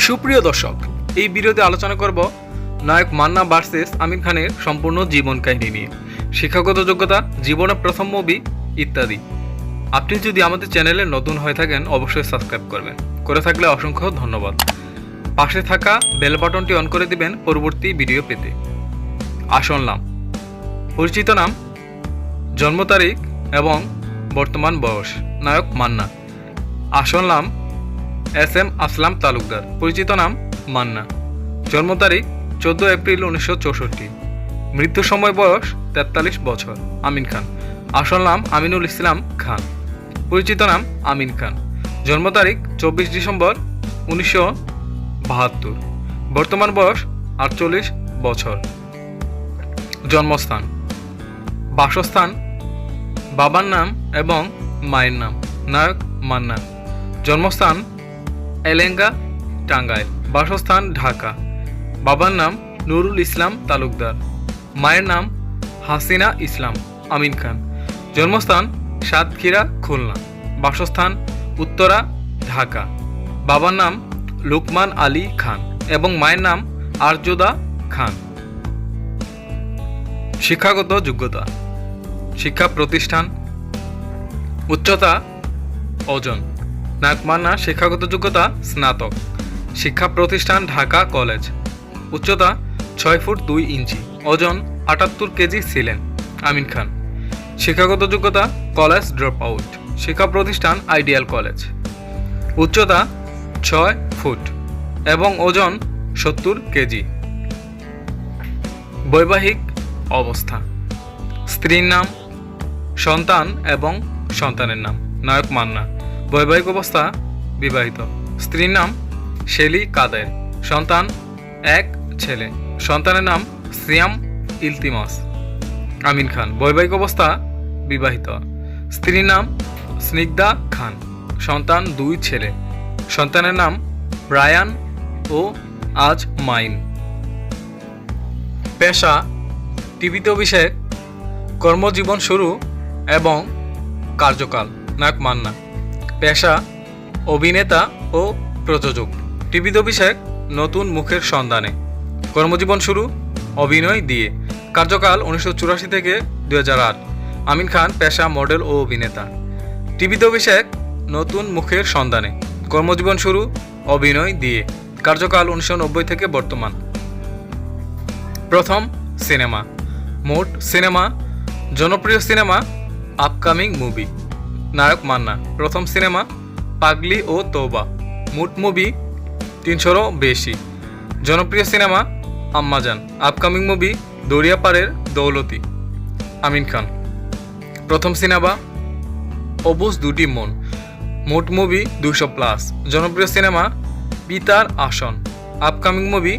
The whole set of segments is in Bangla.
সুপ্রিয় দর্শক, এই ভিডিওতে আলোচনা করব নায়ক মান্না ভার্সেস আমির খানের সম্পূর্ণ জীবন কাহিনী নিয়ে, শিক্ষাগত যোগ্যতা, জীবনের প্রথম মুভি ইত্যাদি। আপনি যদি আমাদের চ্যানেলে নতুন হয়ে থাকেন অবশ্যই সাবস্ক্রাইব করবেন, করে থাকলে অসংখ্য ধন্যবাদ। পাশে থাকা বেল বাটনটি অন করে দিবেন পরবর্তী ভিডিও পেতে। আসল নাম, পরিচিত নাম, জন্ম তারিখ এবং বর্তমান বয়স। নায়ক মান্না। আসল নাম এস.এম. আসলাম তালুকদার, পরিচিত নাম মান্না। জন্ম তারিখ 14 এপ্রিল 1964। মৃত্যুর সময় বয়স 43 বছর। আমিন খান। আসল নাম আমিনুল ইসলাম খান, পরিচিত নাম আমিন খান। জন্ম তারিখ 24 ডিসেম্বর 1972। বর্তমান বয়স 48 বছর। জন্মস্থান, বাসস্থান, বাবার নাম এবং মায়ের নাম। নায়ক মান্না। জন্মস্থান এলেঙ্গা, টাঙ্গাইল। বাসস্থান ঢাকা। বাবার নাম নুরুল ইসলাম তালুকদার, মায়ের নাম হাসিনা ইসলাম। আমিন খান। জন্মস্থান সাতক্ষীরা, খুলনা। বাসস্থান উত্তরা, ঢাকা। বাবার নাম লুকমান আলী খান এবং মায়ের নাম আরজুদা খান। শিক্ষাগত যোগ্যতা, শিক্ষা প্রতিষ্ঠান, উচ্চতা, ওজন। নায়ক মান্না শিক্ষাগত যোগ্যতা স্নাতক। শিক্ষা প্রতিষ্ঠান ঢাকা কলেজ। উচ্চতা 6 ফুট 2 ইঞ্চি। ওজন 78 কেজি ছিলেন। আমিন খান। শিক্ষাগত যোগ্যতা কলেজ ড্রপ আউট। শিক্ষা প্রতিষ্ঠান আইডিয়াল কলেজ। উচ্চতা 6 ফুট এবং ওজন 70 কেজি। বৈবাহিক অবস্থা, স্ত্রীর নাম, সন্তান এবং সন্তানের নাম। নায়ক মান্না। বৈবাহিক অবস্থা বিবাহিত। স্ত্রীর নাম শেলি কাদের। সন্তান 1 ছেলে। সন্তানের নাম সিয়াম ইলতিমাস। আমিন খান। বৈবাহিক অবস্থা বিবাহিত। স্ত্রীর নাম স্নিগ্ধা খান। সন্তান 2 ছেলে। সন্তানের নাম ব্রায়ান ও আজ মাইন। পেশা টিভিতে অভিষেক। কর্মজীবন শুরু এবং কার্যকাল। নায়ক মান্না। পেশা অভিনেতা ও প্রযোজক। টিভিতে অভিষেক নতুন মুখের সন্ধানে। কর্মজীবন শুরু অভিনয় দিয়ে। কার্যকাল 1984 থেকে 2008। আমিন খান পেশা মডেল ও অভিনেতা। টিভিতে অভিষেক নতুন মুখের সন্ধানে। কর্মজীবন শুরু অভিনয় দিয়ে। কার্যকাল 1990 থেকে বর্তমান। প্রথম সিনেমা, মোট সিনেমা, জনপ্রিয় সিনেমা, আপকামিং মুভি। নায়ক মান্না। প্রথম সিনেমা পাগলি ও তৌবা। মোট মুভি 300-রও বেশি। জনপ্রিয় cinema Ammajan. Upcoming movie Dariyaparer Daulati. Amin Khan. প্রথম সিনেমা অবুজ দুটি মন। মোট মুভি 200+। জনপ্রিয় সিনেমা পিতার আসন। আপকামিং মুভি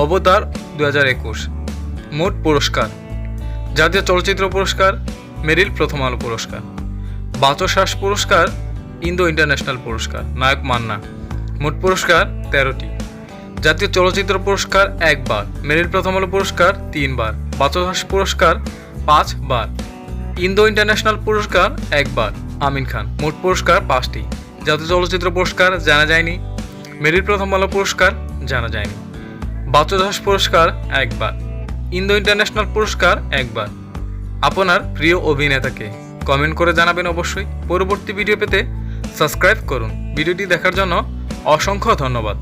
অবতার 2021। মোট পুরস্কার: জাতীয় চলচ্চিত্র পুরস্কার, মেরিল প্রথম আলো পুরস্কার, বাচসাস পুরস্কার, ইন্দো ইন্টারন্যাশনাল পুরস্কার। নায়ক মান্না। মোট পুরস্কার 13টি। জাতীয় চলচ্চিত্র পুরস্কার 1 বার, মেরিল প্রথম আলো পুরস্কার 3 বার, বাচসাস পুরস্কার 5 বার, ইন্দো ইন্টারন্যাশনাল পুরস্কার 1 বার। আমিন খান। মোট পুরস্কার 5টি। জাতীয় চলচ্চিত্র পুরস্কার জানা যায়নি। মেরিল প্রথম আলো পুরস্কার জানা যায়নি। বাচসাস পুরস্কার 1 বার, ইন্দো ইন্টারন্যাশনাল পুরস্কার 1 বার। আপনার প্রিয় অভিনেতাকে কমেন্ট করে জানাবেন অবশ্যই। পরবর্তী ভিডিও পেতে সাবস্ক্রাইব করুন। ভিডিওটি দেখার জন্য অসংখ্য ধন্যবাদ।